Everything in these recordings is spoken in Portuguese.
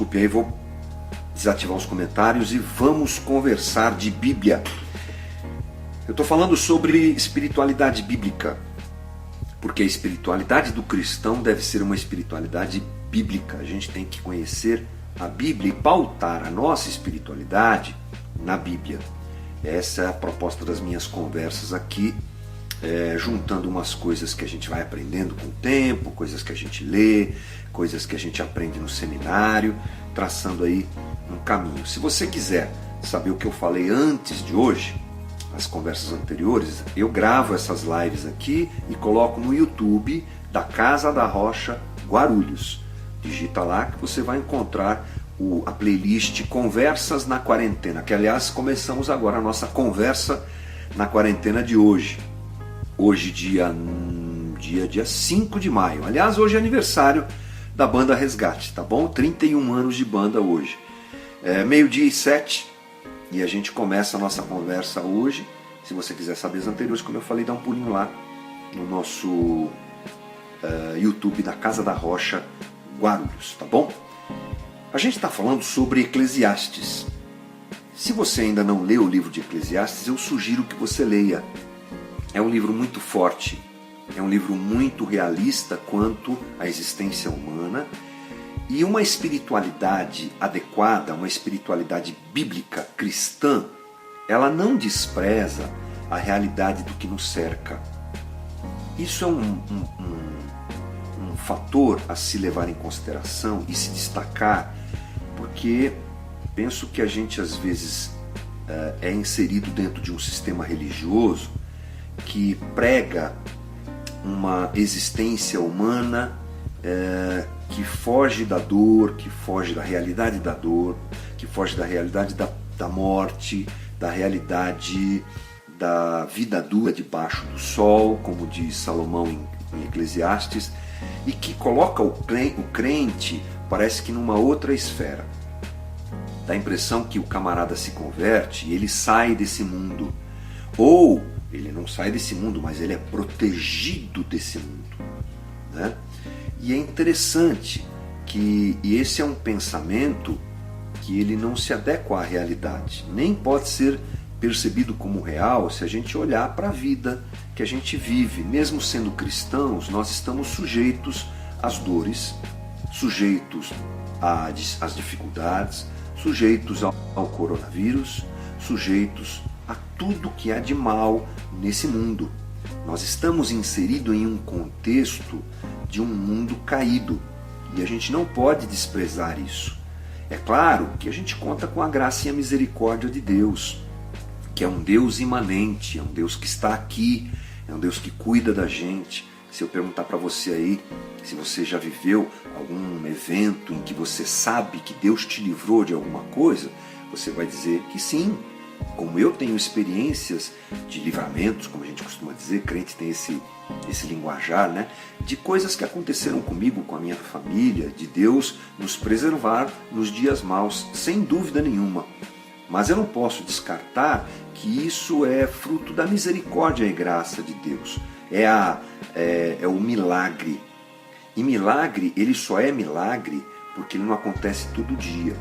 desculpe aí, vou desativar os comentários e vamos conversar de Bíblia. Eu estou falando sobre espiritualidade bíblica, porque a espiritualidade do cristão deve ser uma espiritualidade bíblica. A gente tem que conhecer a Bíblia e pautar a nossa espiritualidade na Bíblia. Essa é a proposta das minhas conversas aqui, juntando umas coisas que a gente vai aprendendo com o tempo, coisas que a gente lê, coisas que a gente aprende no seminário, traçando aí um caminho. Se você quiser saber o que eu falei antes de hoje, as conversas anteriores, eu gravo essas lives aqui e coloco no YouTube da Casa da Rocha Guarulhos. Digita lá que você vai encontrar a playlist Conversas na Quarentena, que aliás começamos agora a nossa conversa na quarentena de hoje. Hoje dia 5 de maio. Aliás, hoje é aniversário da banda Resgate, tá bom? 31 anos de banda hoje. 12:07 e a gente começa a nossa conversa hoje. Se você quiser saber as anteriores, como eu falei, dá um pulinho lá no nosso YouTube da Casa da Rocha Guarulhos, tá bom? A gente está falando sobre Eclesiastes. Se você ainda não leu o livro de Eclesiastes, eu sugiro que você leia. É um livro muito forte, é um livro muito realista quanto à existência humana e uma espiritualidade adequada, uma espiritualidade bíblica, cristã, ela não despreza a realidade do que nos cerca. Isso é um fator a se levar em consideração e se destacar, porque penso que a gente às vezes é inserido dentro de um sistema religioso que prega uma existência humana que foge da dor, que foge da realidade da dor, que foge da realidade da morte, da realidade da vida dura debaixo do sol, como diz Salomão em Eclesiastes, e que coloca o crente, parece que numa outra esfera. Dá a impressão que o camarada se converte e ele sai desse mundo. Ou ele não sai desse mundo, mas ele é protegido desse mundo, né? E é interessante que esse é um pensamento que ele não se adequa à realidade, nem pode ser percebido como real se a gente olhar para a vida que a gente vive. Mesmo sendo cristãos, nós estamos sujeitos às dores, sujeitos às dificuldades, sujeitos ao coronavírus, sujeitos a tudo que há de mal nesse mundo. Nós estamos inseridos em um contexto de um mundo caído e a gente não pode desprezar isso. É claro que a gente conta com a graça e a misericórdia de Deus, que é um Deus imanente, é um Deus que está aqui, é um Deus que cuida da gente. Se eu perguntar para você aí, se você já viveu algum evento em que você sabe que Deus te livrou de alguma coisa, você vai dizer que sim. Como eu tenho experiências de livramentos, como a gente costuma dizer, crente tem esse linguajar, né? De coisas que aconteceram comigo, com a minha família, de Deus nos preservar nos dias maus, sem dúvida nenhuma. Mas eu não posso descartar que isso é fruto da misericórdia e graça de Deus. É o milagre. E milagre, ele só é milagre porque ele não acontece todo dia.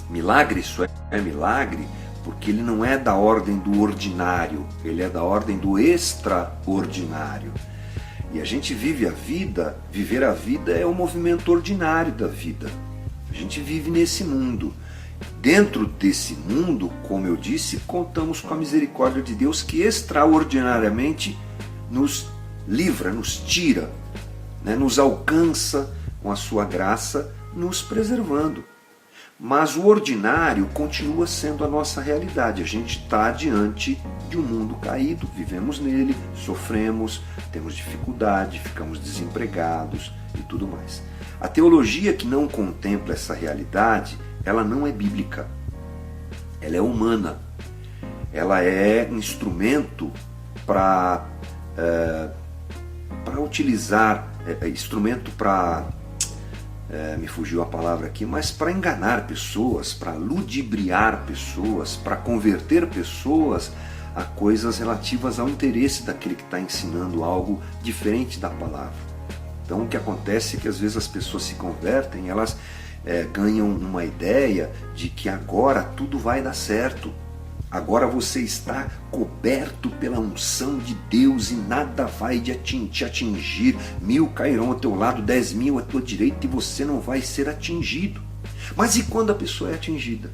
Milagre só é milagre porque ele não é da ordem do ordinário, ele é da ordem do extraordinário. E a gente vive a vida, viver a vida é o movimento ordinário da vida. A gente vive nesse mundo. Dentro desse mundo, como eu disse, contamos com a misericórdia de Deus que extraordinariamente nos livra, nos tira, né, nos alcança com a sua graça, nos preservando. Mas o ordinário continua sendo a nossa realidade. A gente está diante de um mundo caído, vivemos nele, sofremos, temos dificuldade, ficamos desempregados e tudo mais. A teologia que não contempla essa realidade, ela não é bíblica, ela é humana, ela é instrumento para utilizar, instrumento para, me fugiu a palavra aqui, mas para enganar pessoas, para ludibriar pessoas, para converter pessoas a coisas relativas ao interesse daquele que está ensinando algo diferente da palavra. Então o que acontece é que às vezes as pessoas se convertem, elas ganham uma ideia de que agora tudo vai dar certo. Agora você está coberto pela unção de Deus e nada vai te atingir. 1000 cairão ao teu lado, 10.000 à tua direita e você não vai ser atingido. Mas e quando a pessoa é atingida?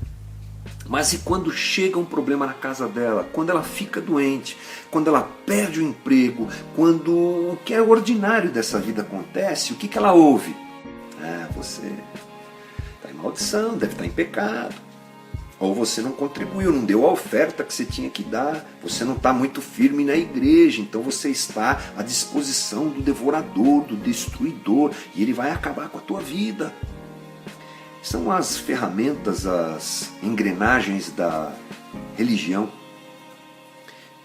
Mas e quando chega um problema na casa dela? Quando ela fica doente? Quando ela perde o emprego? Quando o que é ordinário dessa vida acontece? O que ela ouve? Você está em maldição, deve estar em pecado. Ou você não contribuiu, não deu a oferta que você tinha que dar. Você não está muito firme na igreja, então você está à disposição do devorador, do destruidor, e ele vai acabar com a tua vida. São as ferramentas, as engrenagens da religião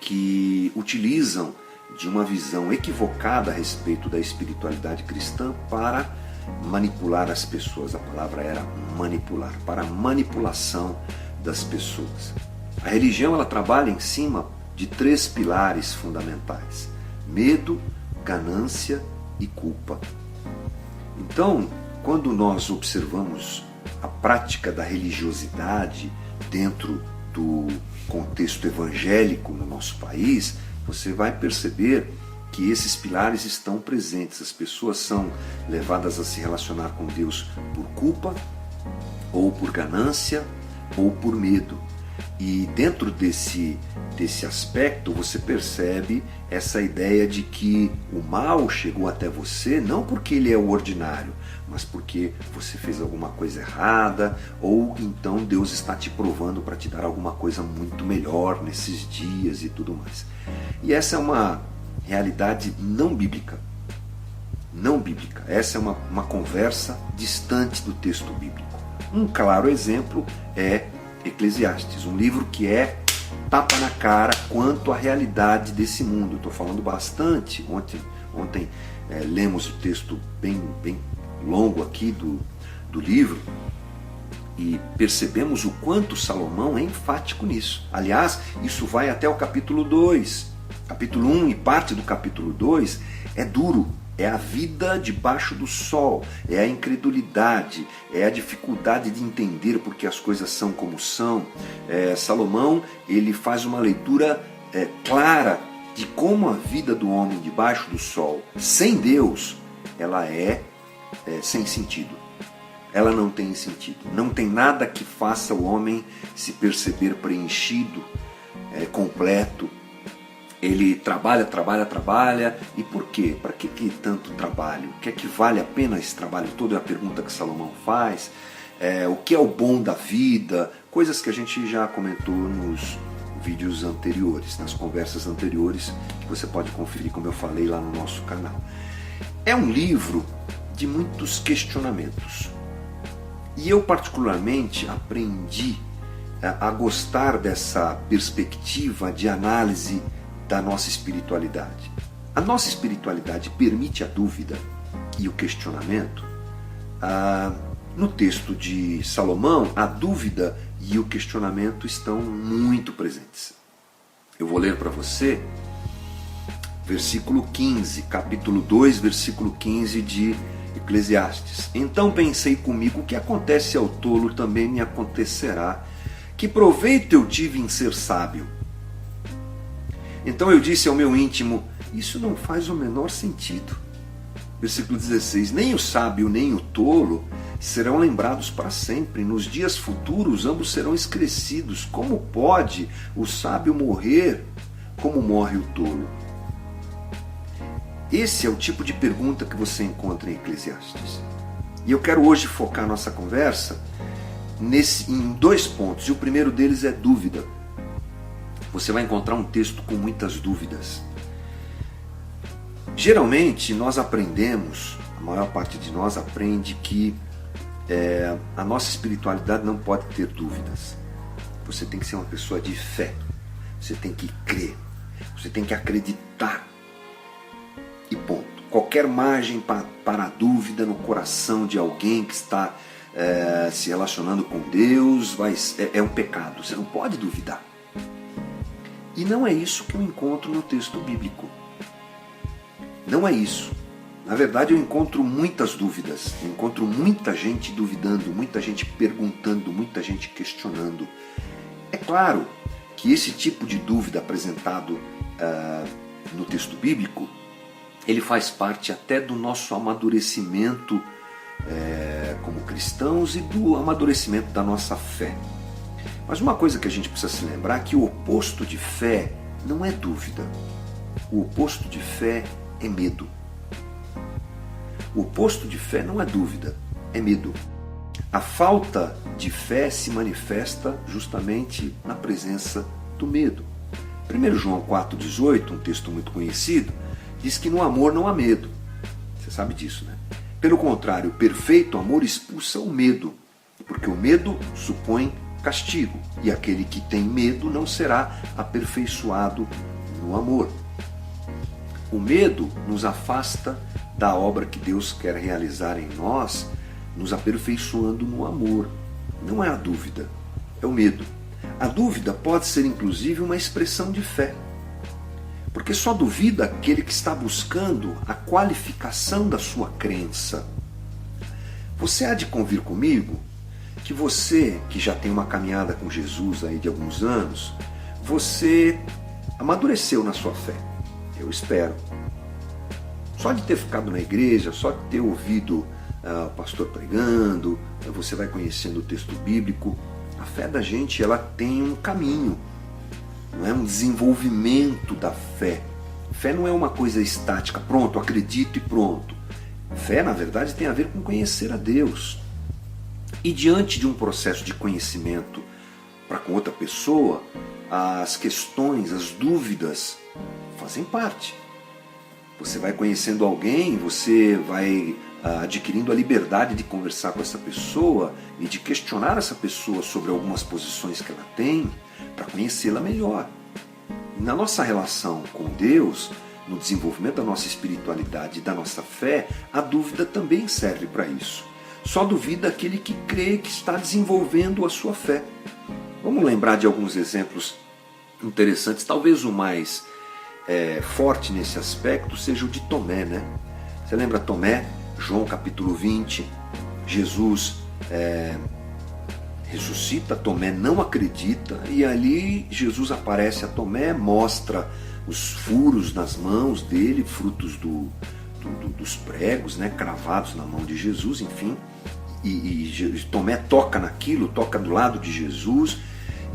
que utilizam de uma visão equivocada a respeito da espiritualidade cristã para manipular as pessoas. A palavra era manipular, para a manipulação das pessoas. A religião ela trabalha em cima de 3 pilares fundamentais: medo, ganância e culpa. Então, quando nós observamos a prática da religiosidade dentro do contexto evangélico no nosso país, você vai perceber que esses pilares estão presentes. As pessoas são levadas a se relacionar com Deus por culpa, ou por ganância, ou por medo. E dentro desse aspecto você percebe essa ideia de que o mal chegou até você não porque ele é o ordinário, mas porque você fez alguma coisa errada, ou então Deus está te provando para te dar alguma coisa muito melhor nesses dias e tudo mais. E essa é uma realidade não bíblica. Não bíblica. Essa é uma conversa distante do texto bíblico. Um claro exemplo é Eclesiastes, um livro que é tapa na cara quanto à realidade desse mundo. Estou falando bastante. Ontem lemos o texto bem longo aqui do livro e percebemos o quanto Salomão é enfático nisso. Aliás, isso vai até o capítulo 2. Capítulo 1 e parte do capítulo 2 é duro. É a vida debaixo do sol, é a incredulidade, é a dificuldade de entender porque as coisas são como são. Salomão ele faz uma leitura clara de como a vida do homem debaixo do sol, sem Deus, ela é sem sentido. Ela não tem sentido. Não tem nada que faça o homem se perceber preenchido, completo. Ele trabalha. E por quê? Para que tanto trabalho? O que é que vale a pena esse trabalho todo? É a pergunta que Salomão faz. O que é o bom da vida? Coisas que a gente já comentou nos vídeos anteriores, nas conversas anteriores, que você pode conferir, como eu falei, lá no nosso canal. É um livro de muitos questionamentos. E eu particularmente aprendi a gostar dessa perspectiva de análise da nossa espiritualidade. A nossa espiritualidade permite a dúvida e o questionamento. No texto de Salomão, a dúvida e o questionamento estão muito presentes. Eu vou ler para você versículo 15, capítulo 2, versículo 15 de Eclesiastes. Então pensei comigo, o que acontece ao tolo também me acontecerá. Que proveito eu tive em ser sábio? Então eu disse ao meu íntimo, isso não faz o menor sentido. Versículo 16, nem o sábio nem o tolo serão lembrados para sempre. Nos dias futuros ambos serão esquecidos. Como pode o sábio morrer como morre o tolo? Esse é o tipo de pergunta que você encontra em Eclesiastes. E eu quero hoje focar nossa conversa em 2 pontos. E o primeiro deles é dúvida. Você vai encontrar um texto com muitas dúvidas. Geralmente nós aprendemos, a maior parte de nós aprende que a nossa espiritualidade não pode ter dúvidas. Você tem que ser uma pessoa de fé. Você tem que crer. Você tem que acreditar. E ponto. Qualquer margem para a dúvida no coração de alguém que está se relacionando com Deus é um pecado. Você não pode duvidar. E não é isso que eu encontro no texto bíblico. Não é isso. Na verdade, eu encontro muitas dúvidas, eu encontro muita gente duvidando, muita gente perguntando, muita gente questionando. É claro que esse tipo de dúvida apresentado no texto bíblico, ele faz parte até do nosso amadurecimento como cristãos e do amadurecimento da nossa fé. Mas uma coisa que a gente precisa se lembrar é que o oposto de fé não é dúvida. O oposto de fé é medo. O oposto de fé não é dúvida, é medo. A falta de fé se manifesta justamente na presença do medo. 1 João 4,18, um texto muito conhecido, diz que no amor não há medo. Você sabe disso, né? Pelo contrário, o perfeito amor expulsa o medo, porque o medo supõe castigo, e aquele que tem medo não será aperfeiçoado no amor. O medo nos afasta da obra que Deus quer realizar em nós, nos aperfeiçoando no amor. Não é a dúvida, é o medo. A dúvida pode ser inclusive uma expressão de fé, porque só duvida aquele que está buscando a qualificação da sua crença. Você há de convir comigo que você, que já tem uma caminhada com Jesus aí de alguns anos, você amadureceu na sua fé. Eu espero. Só de ter ficado na igreja, só de ter ouvido o pastor pregando, você vai conhecendo o texto bíblico. A fé da gente, ela tem um caminho, não é um desenvolvimento da fé. Fé não é uma coisa estática, pronto, acredito e pronto. Fé, na verdade, tem a ver com conhecer a Deus. E diante de um processo de conhecimento para com outra pessoa, as questões, as dúvidas fazem parte. Você vai conhecendo alguém, você vai adquirindo a liberdade de conversar com essa pessoa e de questionar essa pessoa sobre algumas posições que ela tem para conhecê-la melhor. E na nossa relação com Deus, no desenvolvimento da nossa espiritualidade e da nossa fé, a dúvida também serve para isso. Só duvida aquele que crê que está desenvolvendo a sua fé. Vamos lembrar de alguns exemplos interessantes. Talvez o mais forte nesse aspecto seja o de Tomé, né? Você lembra Tomé? João capítulo 20, Jesus ressuscita, Tomé não acredita, e ali Jesus aparece a Tomé, mostra os furos nas mãos dele, frutos dos pregos, né, cravados na mão de Jesus, enfim, e Tomé toca naquilo, toca do lado de Jesus,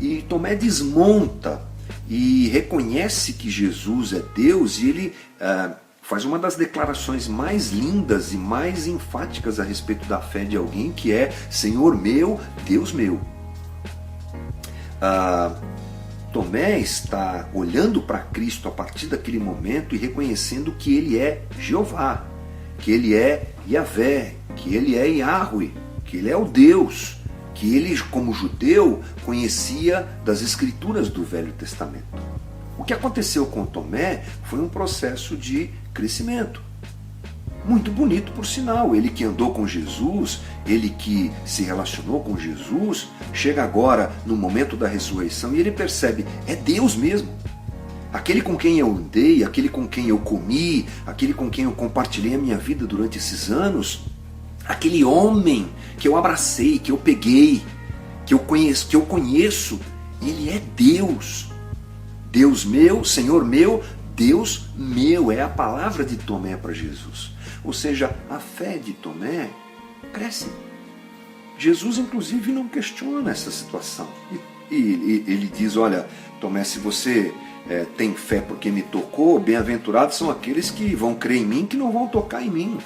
e Tomé desmonta e reconhece que Jesus é Deus, e ele faz uma das declarações mais lindas e mais enfáticas a respeito da fé de alguém, que é: Senhor meu, Deus meu. Tomé está olhando para Cristo a partir daquele momento e reconhecendo que ele é Jeová, que ele é Yahvé, que ele é Yahweh, que ele é o Deus, que ele, como judeu, conhecia das escrituras do Velho Testamento. O que aconteceu com Tomé foi um processo de crescimento. Muito bonito, por sinal. Ele que andou com Jesus, ele que se relacionou com Jesus, chega agora no momento da ressurreição e ele percebe: é Deus mesmo. Aquele com quem eu andei, aquele com quem eu comi, aquele com quem eu compartilhei a minha vida durante esses anos, aquele homem que eu abracei, que eu peguei, que eu conheço, ele é Deus. Deus meu, Senhor meu, Deus meu, é a palavra de Tomé para Jesus. Ou seja, a fé de Tomé cresce. Jesus, inclusive, não questiona essa situação. E ele diz: olha, Tomé, se você tem fé porque me tocou, bem-aventurados são aqueles que vão crer em mim, que não vão tocar em mim.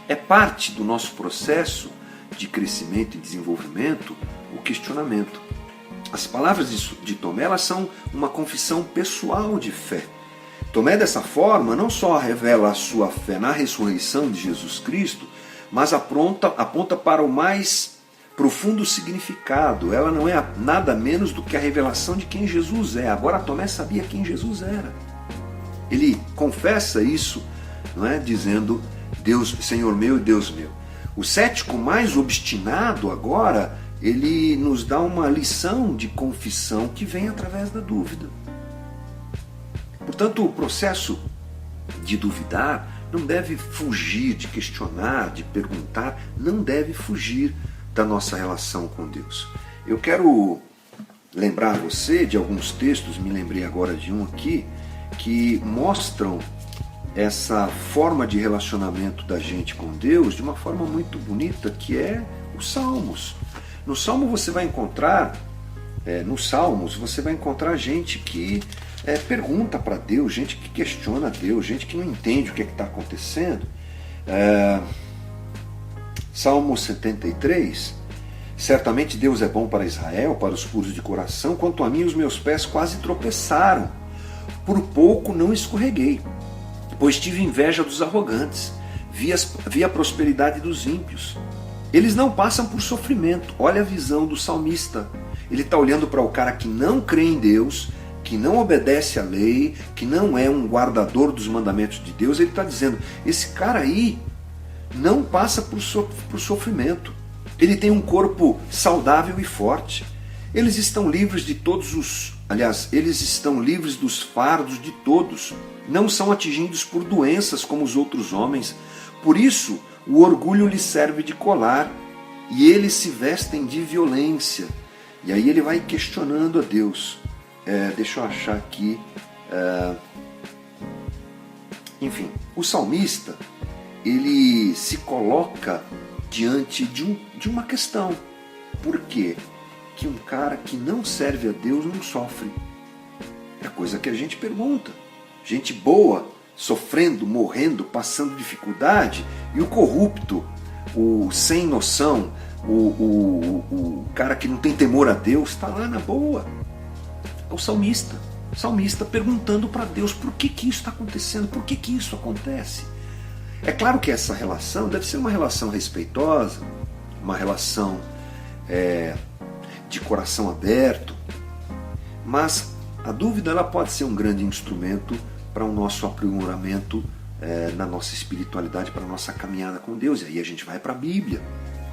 É parte do nosso processo de crescimento e desenvolvimento o questionamento. As palavras de Tomé, elas são uma confissão pessoal de fé. Tomé, dessa forma, não só revela a sua fé na ressurreição de Jesus Cristo, mas aponta para o mais profundo significado. Ela não é nada menos do que a revelação de quem Jesus é. Agora Tomé sabia quem Jesus era. Ele confessa isso, não é? Dizendo: Deus, Senhor meu e Deus meu. O cético mais obstinado agora, ele nos dá uma lição de confissão que vem através da dúvida. Portanto, o processo de duvidar não deve fugir de questionar, de perguntar, não deve fugir da nossa relação com Deus. Eu quero lembrar você de alguns textos, me lembrei agora de um aqui, que mostram essa forma de relacionamento da gente com Deus de uma forma muito bonita, que é os Salmos. No Salmo você vai encontrar, nos Salmos você vai encontrar gente que pergunta para Deus, gente que questiona Deus, gente que não entende o que está acontecendo. Salmo 73, certamente Deus é bom para Israel, para os puros de coração, quanto a mim os meus pés quase tropeçaram, por pouco não escorreguei, pois tive inveja dos arrogantes, vi a prosperidade dos ímpios. Eles não passam por sofrimento. Olha a visão do salmista. Ele está olhando para o cara que não crê em Deus, que não obedece à lei, que não é um guardador dos mandamentos de Deus. Ele está dizendo, esse cara aí não passa por sofrimento. Ele tem um corpo saudável e forte. Eles estão livres de eles estão livres dos fardos de todos. Não são atingidos por doenças como os outros homens. Por isso, o orgulho lhes serve de colar e eles se vestem de violência. E aí ele vai questionando a Deus. Deixa eu achar aqui. Enfim, o salmista, ele se coloca diante de uma questão. Por quê? Que um cara que não serve a Deus não sofre? É coisa que a gente pergunta. Gente boa, sofrendo, morrendo, passando dificuldade, e o corrupto, o sem noção, o cara que não tem temor a Deus, está lá na boa. É o salmista. O salmista perguntando para Deus por que isso está acontecendo, por que isso acontece. É claro que essa relação deve ser uma relação respeitosa, uma relação de coração aberto, mas a dúvida ela pode ser um grande instrumento para o nosso aprimoramento na nossa espiritualidade, para a nossa caminhada com Deus. E aí a gente vai para a Bíblia,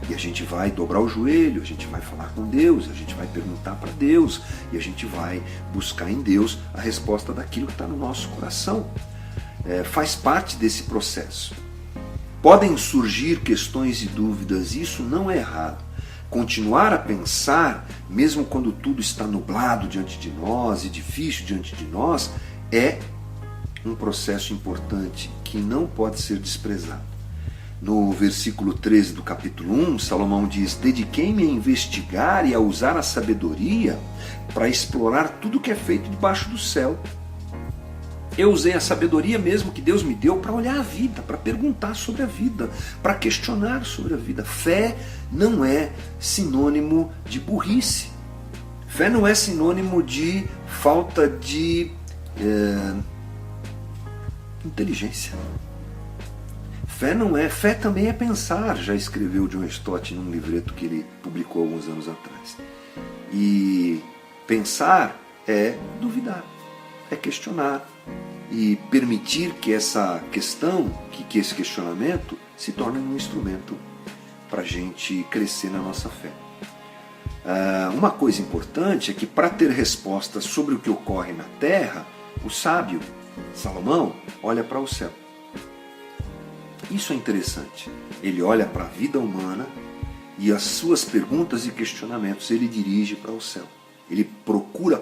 e a gente vai dobrar o joelho, a gente vai falar com Deus, a gente vai perguntar para Deus, e a gente vai buscar em Deus a resposta daquilo que está no nosso coração. Faz parte desse processo. Podem surgir questões e dúvidas, isso não é errado. Continuar a pensar, mesmo quando tudo está nublado diante de nós e difícil diante de nós, é um processo importante que não pode ser desprezado. No versículo 13 do capítulo 1, Salomão diz: dediquei-me a investigar e a usar a sabedoria para explorar tudo que é feito debaixo do céu. Eu usei a sabedoria mesmo que Deus me deu para olhar a vida, para perguntar sobre a vida, para questionar sobre a vida. Fé não é sinônimo de burrice. Fé não é sinônimo de falta de inteligência. Fé também é pensar, já escreveu John Stott num livreto que ele publicou alguns anos atrás. E pensar é duvidar, é questionar e permitir que essa questão, que esse questionamento se torne um instrumento para a gente crescer na nossa fé. Uma coisa importante é que para ter respostas sobre o que ocorre na terra, o sábio Salomão olha para o céu. Isso é interessante. Ele olha para a vida humana e as suas perguntas e questionamentos ele dirige para o céu. Ele procura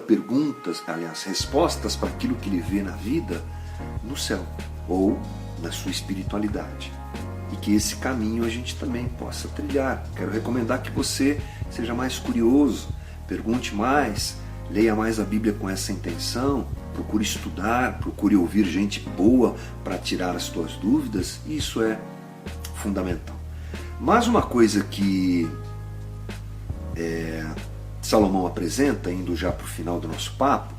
respostas para aquilo que ele vê na vida no céu ou na sua espiritualidade. E que esse caminho a gente também possa trilhar. Quero recomendar que você seja mais curioso, pergunte mais, leia mais a Bíblia com essa intenção, procure estudar, procure ouvir gente boa para tirar as suas dúvidas. Isso é fundamental. Mas uma coisa que Salomão apresenta, indo já para o final do nosso papo,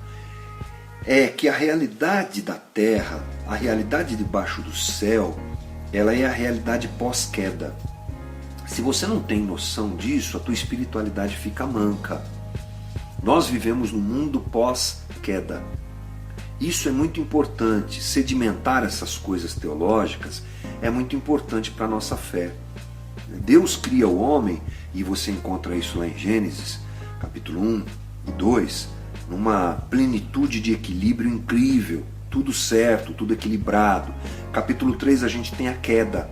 é que a realidade da terra, a realidade debaixo do céu, ela é a realidade pós-queda. Se você não tem noção disso, a tua espiritualidade fica manca. Nós vivemos num mundo pós-queda. Isso é muito importante. Sedimentar essas coisas teológicas é muito importante para a nossa fé. Deus cria o homem, e você encontra isso lá em Gênesis, capítulo 1 e 2, numa plenitude de equilíbrio incrível. tudo certo, tudo equilibrado. Capítulo 3 a gente tem a queda.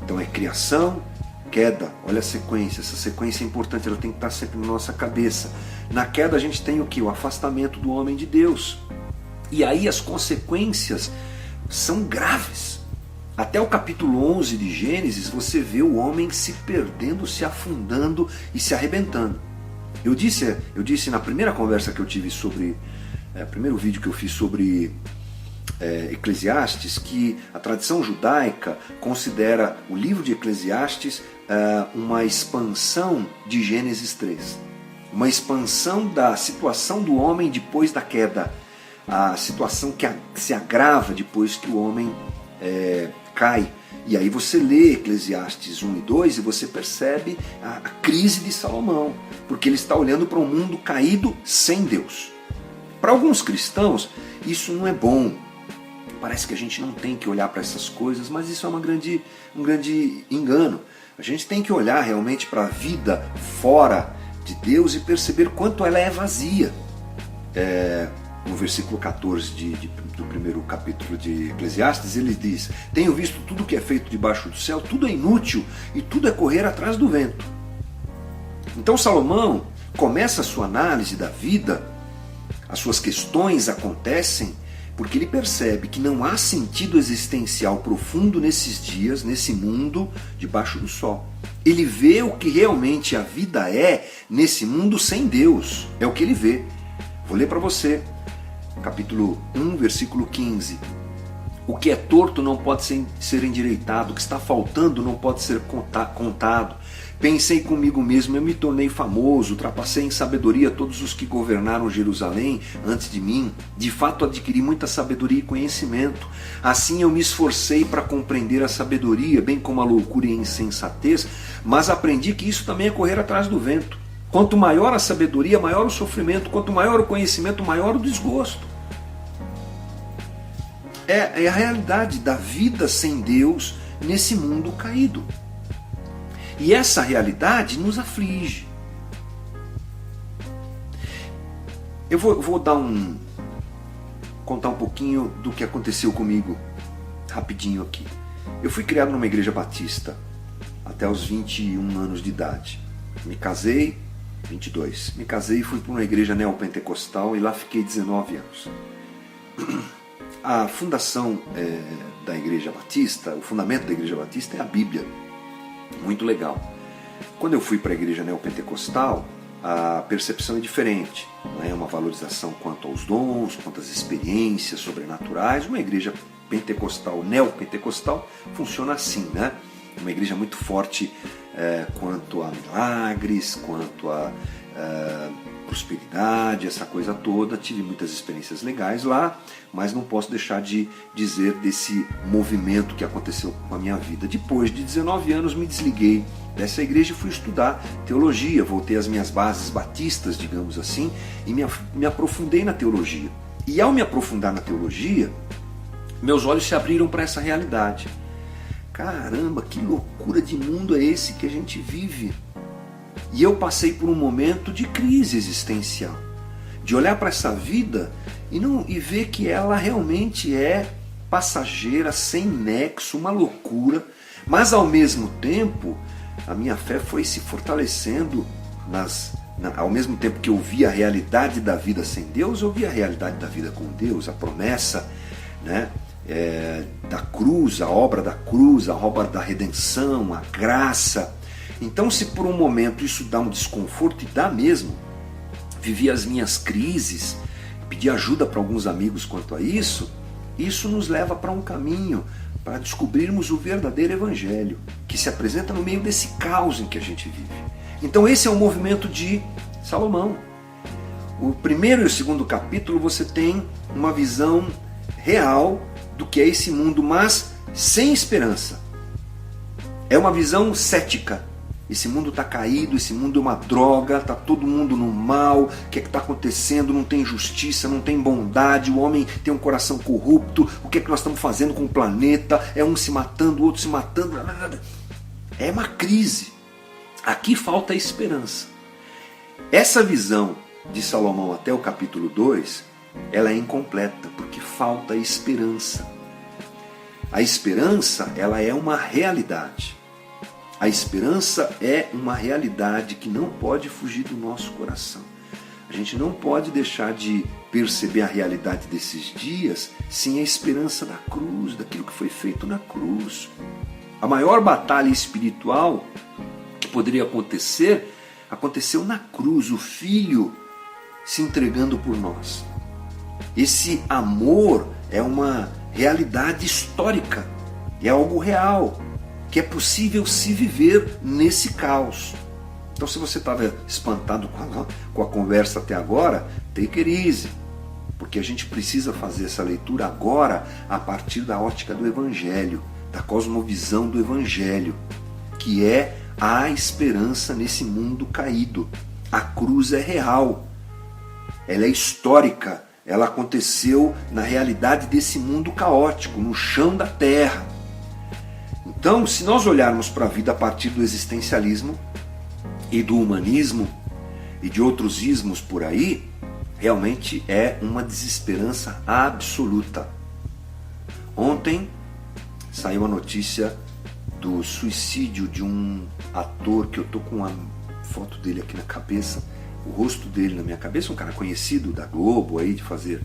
Então é criação, queda. Olha a sequência, essa sequência é importante, ela tem que estar sempre na nossa cabeça. Na queda a gente tem o que? O afastamento do homem de Deus. E aí as consequências são graves. Até o capítulo 11 de Gênesis você vê o homem se perdendo, se afundando e se arrebentando. Eu disse na primeira conversa que eu tive sobre, primeiro vídeo que eu fiz sobre Eclesiastes, que a tradição judaica considera o livro de Eclesiastes uma expansão de Gênesis 3. Uma expansão da situação do homem depois da queda. A situação que se agrava depois que o homem cai. E aí você lê Eclesiastes 1 e 2 e você percebe a crise de Salomão, porque ele está olhando para um mundo caído sem Deus. Para alguns cristãos, isso não é bom. Parece que a gente não tem que olhar para essas coisas, mas isso é um grande engano. A gente tem que olhar realmente para a vida fora de Deus e perceber quanto ela é vazia. No versículo 14 do primeiro capítulo de Eclesiastes, ele diz: tenho visto tudo que é feito debaixo do céu, tudo é inútil e tudo é correr atrás do vento. Então Salomão começa a sua análise da vida, as suas questões acontecem porque ele percebe que não há sentido existencial profundo nesses dias, nesse mundo debaixo do sol. Ele vê o que realmente a vida é nesse mundo sem Deus, é o que ele vê. Vou ler para você. Capítulo 1, versículo 15. O que é torto não pode ser endireitado, o que está faltando não pode ser contado. Pensei comigo mesmo, eu me tornei famoso, ultrapassei em sabedoria todos os que governaram Jerusalém antes de mim. De fato adquiri muita sabedoria e conhecimento. Assim eu me esforcei para compreender a sabedoria, bem como a loucura e a insensatez, mas aprendi que isso também é correr atrás do vento. Quanto maior a sabedoria, maior o sofrimento. Quanto maior o conhecimento, maior o desgosto. É a realidade da vida sem Deus nesse mundo caído. E essa realidade nos aflige. Eu vou contar um pouquinho do que aconteceu comigo, rapidinho aqui. Eu fui criado numa igreja batista até os 21 anos de idade. Me casei, 22. Me casei e fui para uma igreja neopentecostal e lá fiquei 19 anos. A fundação da igreja batista, o fundamento da igreja batista é a Bíblia. Muito legal. Quando eu fui para a igreja neopentecostal, a percepção é diferente. Não é uma valorização quanto aos dons, quanto às experiências sobrenaturais. Uma igreja pentecostal, neopentecostal, funciona assim, né? Uma igreja muito forte quanto a milagres, quanto a prosperidade, essa coisa toda. Tive muitas experiências legais lá, mas não posso deixar de dizer desse movimento que aconteceu com a minha vida. Depois de 19 anos me desliguei dessa igreja e fui estudar teologia, voltei às minhas bases batistas, digamos assim, e me aprofundei na teologia. E ao me aprofundar na teologia, meus olhos se abriram para essa realidade. Caramba, que loucura de mundo é esse que a gente vive? E eu passei por um momento de crise existencial, de olhar para essa vida e ver que ela realmente é passageira, sem nexo, uma loucura, mas ao mesmo tempo a minha fé foi se fortalecendo ao mesmo tempo que eu via a realidade da vida sem Deus, eu via a realidade da vida com Deus, a promessa, né? Da cruz, a obra da cruz, a obra da redenção, a graça. Então, se por um momento isso dá um desconforto, e dá mesmo, vivi as minhas crises, pedi ajuda para alguns amigos quanto a isso nos leva para um caminho, para descobrirmos o verdadeiro evangelho, que se apresenta no meio desse caos em que a gente vive. Então esse é o movimento de Salomão. O primeiro e o segundo capítulo você tem uma visão real do que é esse mundo, mas sem esperança. É uma visão cética. Esse mundo está caído, esse mundo é uma droga, está todo mundo no mal, o que é que está acontecendo? Não tem justiça, não tem bondade, o homem tem um coração corrupto, o que é que nós estamos fazendo com o planeta? É um se matando, o outro se matando. É uma crise. Aqui falta esperança. Essa visão de Salomão até o capítulo 2 ela é incompleta, porque falta a esperança. A esperança, ela é uma realidade. A esperança é uma realidade que não pode fugir do nosso coração. A gente não pode deixar de perceber a realidade desses dias sem a esperança da cruz, daquilo que foi feito na cruz. A maior batalha espiritual que poderia acontecer, aconteceu na cruz, o Filho se entregando por nós. Esse amor é uma realidade histórica, é algo real, que é possível se viver nesse caos. Então, se você estava espantado com a conversa até agora, take it easy, porque a gente precisa fazer essa leitura agora a partir da ótica do Evangelho, da cosmovisão do Evangelho, que é a esperança nesse mundo caído. A cruz é real, ela é histórica, ela aconteceu na realidade desse mundo caótico, no chão da terra. Então, se nós olharmos para a vida a partir do existencialismo e do humanismo e de outros ismos por aí, realmente é uma desesperança absoluta. Ontem saiu a notícia do suicídio de um ator que eu estou com a foto dele aqui na cabeça, o rosto dele na minha cabeça, um cara conhecido da Globo aí, de fazer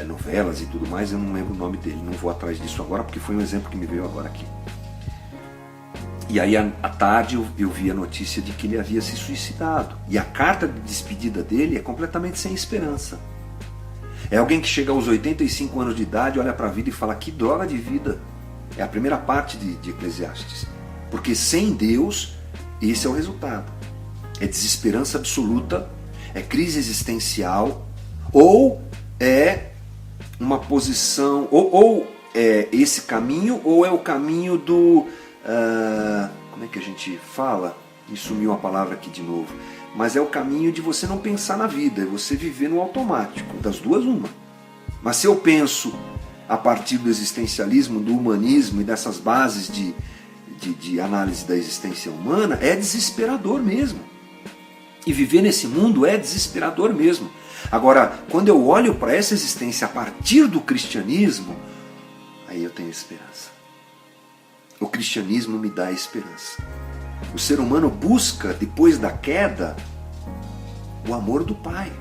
novelas e tudo mais, eu não lembro o nome dele, não vou atrás disso agora porque foi um exemplo que me veio agora aqui. E aí à tarde eu vi a notícia de que ele havia se suicidado, e a carta de despedida dele é completamente sem esperança. É alguém que chega aos 85 anos de idade, olha para a vida e fala: que droga de vida. É a primeira parte de Eclesiastes, porque sem Deus esse é o resultado. É desesperança absoluta, é crise existencial, ou é uma posição, ou é esse caminho, ou é o caminho do... como é que a gente fala? Me sumiu a palavra aqui de novo. Mas é o caminho de você não pensar na vida, é você viver no automático, das duas uma. Mas se eu penso a partir do existencialismo, do humanismo e dessas bases de análise da existência humana, é desesperador mesmo. E viver nesse mundo é desesperador mesmo. Agora, quando eu olho para essa existência a partir do cristianismo, aí eu tenho esperança. O cristianismo me dá esperança. O ser humano busca, depois da queda, o amor do Pai.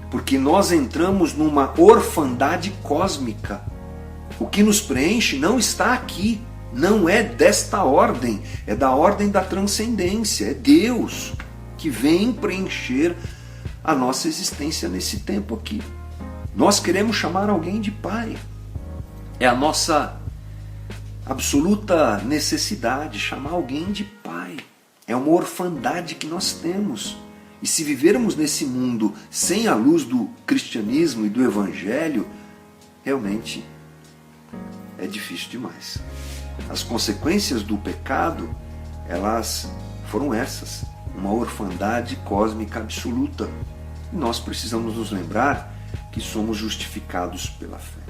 Porque nós entramos numa orfandade cósmica. O que nos preenche não está aqui. Não é desta ordem. É da ordem da transcendência. É Deus que vem preencher a nossa existência nesse tempo aqui. Nós queremos chamar alguém de Pai. É a nossa absoluta necessidade, chamar alguém de Pai. É uma orfandade que nós temos. E se vivermos nesse mundo sem a luz do cristianismo e do Evangelho, realmente é difícil demais. As consequências do pecado, elas foram essas. Uma orfandade cósmica absoluta. E nós precisamos nos lembrar que somos justificados pela fé.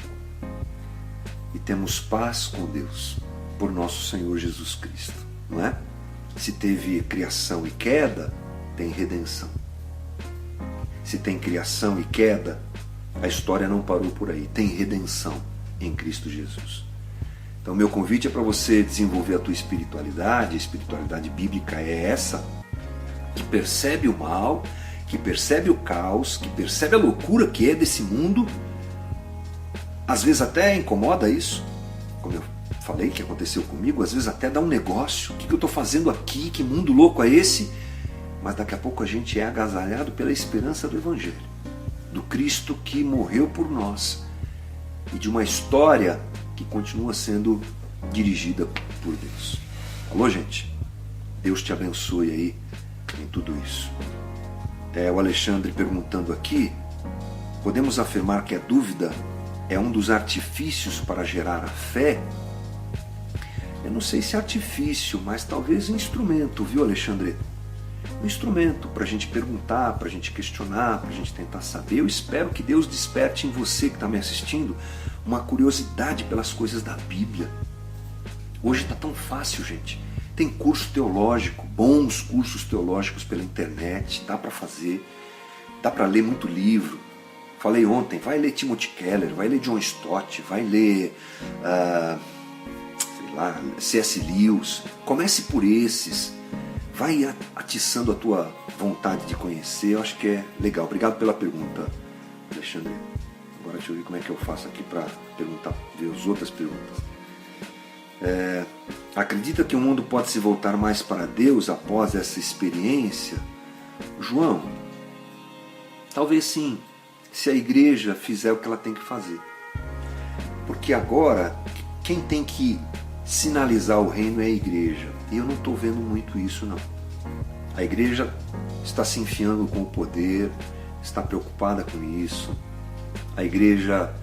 E temos paz com Deus por nosso Senhor Jesus Cristo, não é? Se teve criação e queda, tem redenção. Se tem criação e queda, a história não parou por aí. Tem redenção em Cristo Jesus. Então meu convite é para você desenvolver a tua espiritualidade. A espiritualidade bíblica é essa, que percebe o mal, que percebe o caos, que percebe a loucura que é desse mundo. Às vezes até incomoda isso, como eu falei que aconteceu comigo, às vezes até dá um negócio, o que eu estou fazendo aqui, que mundo louco é esse? Mas daqui a pouco a gente é agasalhado pela esperança do Evangelho, do Cristo que morreu por nós, e de uma história que continua sendo dirigida por Deus. Alô, gente? Deus te abençoe aí em tudo isso. O Alexandre perguntando aqui: podemos afirmar que a dúvida é um dos artifícios para gerar a fé? Eu não sei se é artifício, mas talvez instrumento, viu, Alexandre? Um instrumento para a gente perguntar, para a gente questionar, para a gente tentar saber. Eu espero que Deus desperte em você que está me assistindo uma curiosidade pelas coisas da Bíblia. Hoje está tão fácil, gente. Tem curso teológico, bons cursos teológicos pela internet, dá para fazer, dá para ler muito livro. Falei ontem, vai ler Timothy Keller, vai ler John Stott, vai ler sei lá, C.S. Lewis. Comece por esses. Vai atiçando a tua vontade de conhecer. Eu acho que é legal. Obrigado pela pergunta, Alexandre. Agora deixa eu ver como é que eu faço aqui para perguntar, ver as outras perguntas. Acredita que o mundo pode se voltar mais para Deus após essa experiência? João, talvez sim, se a igreja fizer o que ela tem que fazer. Porque agora, quem tem que sinalizar o reino é a igreja. E eu não estou vendo muito isso, não. A igreja está se enfiando com o poder, está preocupada com isso. A igreja,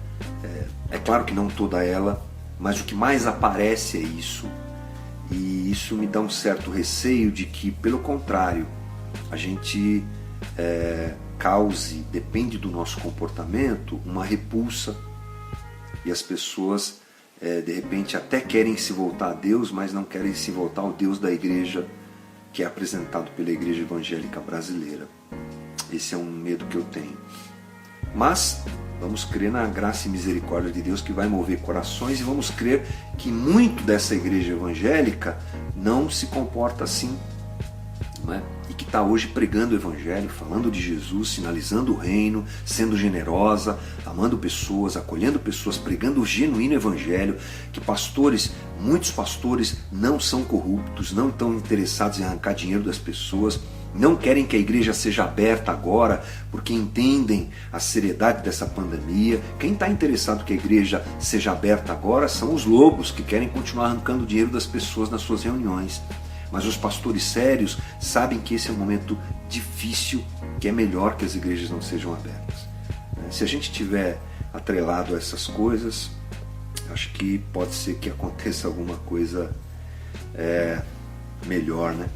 é claro que não toda ela, mas o que mais aparece é isso. E isso me dá um certo receio de que, pelo contrário, a gente cause, depende do nosso comportamento, uma repulsa. E as pessoas, de repente, até querem se voltar a Deus, mas não querem se voltar ao Deus da igreja, que é apresentado pela igreja evangélica brasileira. Esse é um medo que eu tenho. Mas vamos crer na graça e misericórdia de Deus que vai mover corações, e vamos crer que muito dessa igreja evangélica não se comporta assim, não é? E que está hoje pregando o evangelho, falando de Jesus, sinalizando o reino, sendo generosa, amando pessoas, acolhendo pessoas, pregando o genuíno evangelho, que pastores, muitos pastores não são corruptos, não estão interessados em arrancar dinheiro das pessoas, não querem que a igreja seja aberta agora, porque entendem a seriedade dessa pandemia. Quem está interessado que a igreja seja aberta agora são os lobos, que querem continuar arrancando dinheiro das pessoas nas suas reuniões. Mas os pastores sérios sabem que esse é um momento difícil, que é melhor que as igrejas não sejam abertas. Se a gente tiver atrelado a essas coisas, acho que pode ser que aconteça alguma coisa melhor, né?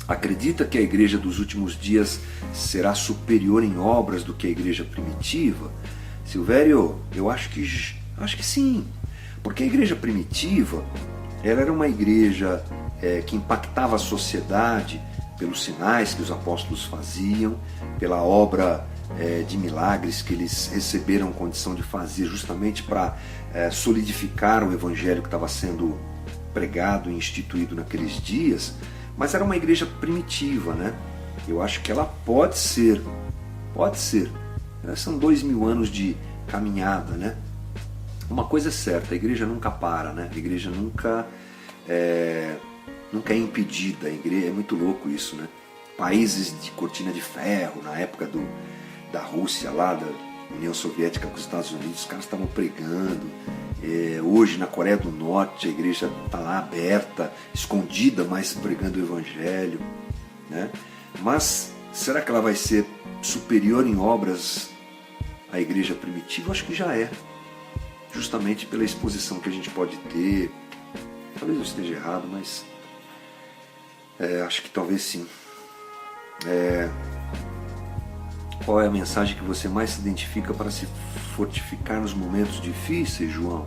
Acredita que a igreja dos últimos dias será superior em obras do que a igreja primitiva? Silvério, eu acho que sim. Porque a igreja primitiva, ela era uma igreja que impactava a sociedade pelos sinais que os apóstolos faziam, pela obra de milagres que eles receberam condição de fazer justamente para solidificar o evangelho que estava sendo pregado e instituído naqueles dias. Mas era uma igreja primitiva, né? Eu acho que ela pode ser. São 2000 anos de caminhada, né? Uma coisa é certa, a igreja nunca para, né? A igreja nunca é impedida. A igreja, é muito louco isso, né? Países de cortina de ferro, na época da Rússia lá, da União Soviética com os Estados Unidos, os caras estavam pregando. Hoje na Coreia do Norte a igreja está lá aberta, escondida, mas pregando o evangelho, né? Mas será que ela vai ser superior em obras à igreja primitiva? Eu acho que já é, justamente pela exposição que a gente pode ter. Talvez eu esteja errado, mas acho que talvez sim. Qual é a mensagem que você mais se identifica para se fortificar nos momentos difíceis, João?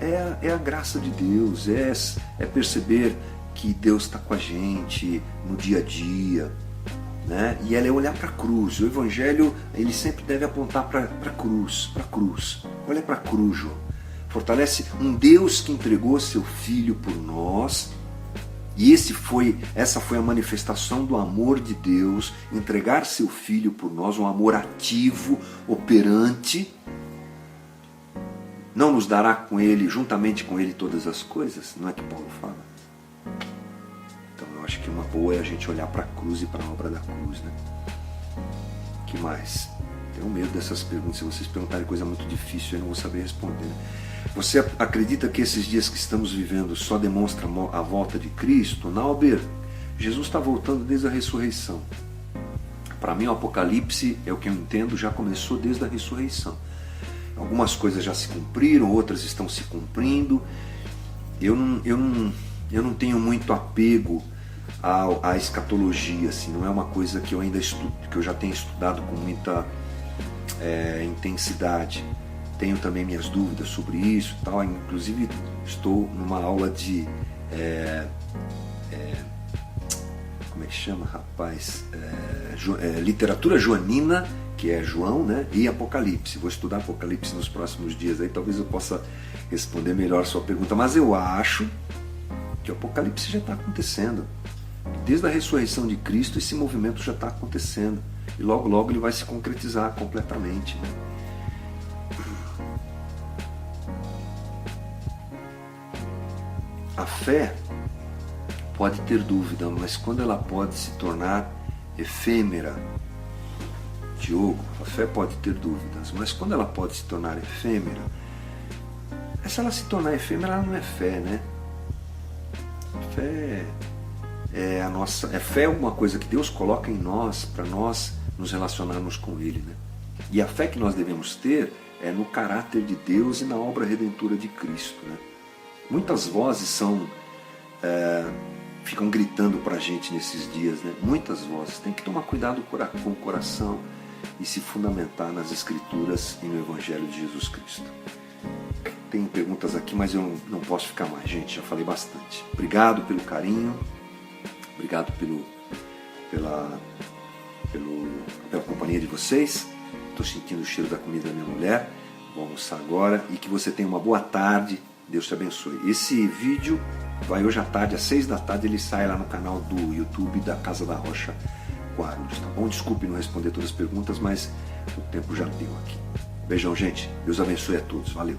É a graça de Deus, é perceber que Deus está com a gente no dia a dia, né? E é olhar para a cruz. O Evangelho, ele sempre deve apontar para a cruz, Olha para a cruz, João. Fortalece um Deus que entregou seu Filho por nós. E essa foi a manifestação do amor de Deus, entregar seu Filho por nós, um amor ativo, operante. Não nos dará com Ele, juntamente com Ele, todas as coisas? Não é que Paulo fala? Então eu acho que uma boa é a gente olhar para a cruz e para a obra da cruz, né? Que mais? Tenho medo dessas perguntas. Se vocês perguntarem coisa muito difícil, eu não vou saber responder, né? Você acredita que esses dias que estamos vivendo só demonstram a volta de Cristo? Nauber, Jesus está voltando desde a ressurreição. Para mim o Apocalipse, é o que eu entendo, já começou desde a ressurreição. Algumas coisas já se cumpriram, outras estão se cumprindo. Eu não tenho muito apego à escatologia, assim, não é uma coisa que eu ainda estudo, que eu já tenho estudado com muita intensidade. Tenho também minhas dúvidas sobre isso e tal. Inclusive estou numa aula de como é que chama, rapaz? Literatura joanina que é João, né? E Apocalipse. Vou estudar Apocalipse nos próximos dias, aí talvez eu possa responder melhor a sua pergunta. Mas eu acho que o Apocalipse já está acontecendo. Desde a ressurreição de Cristo, esse movimento já está acontecendo. E logo, logo ele vai se concretizar completamente, né? A fé pode ter dúvida, mas quando ela pode se tornar efêmera, Diogo, a fé pode ter dúvidas, mas quando ela pode se tornar efêmera, se ela se tornar efêmera, ela não é fé, né? Fé é a nossa, fé é uma coisa que Deus coloca em nós para nós nos relacionarmos com Ele, né? E a fé que nós devemos ter é no caráter de Deus e na obra redentora de Cristo, né? Muitas vozes ficam gritando para a gente nesses dias, né? Muitas vozes. Tem que tomar cuidado com o coração e se fundamentar nas Escrituras e no Evangelho de Jesus Cristo. Tem perguntas aqui, mas eu não posso ficar mais, gente. Já falei bastante. Obrigado pelo carinho, obrigado pela companhia de vocês. Estou sentindo o cheiro da comida da minha mulher. Vou almoçar agora e que você tenha uma boa tarde. Deus te abençoe. Esse vídeo vai hoje à tarde, às 6 da tarde, ele sai lá no canal do YouTube da Casa da Rocha Guarulhos, tá bom? Desculpe não responder todas as perguntas, mas o tempo já deu aqui. Beijão, gente. Deus abençoe a todos. Valeu.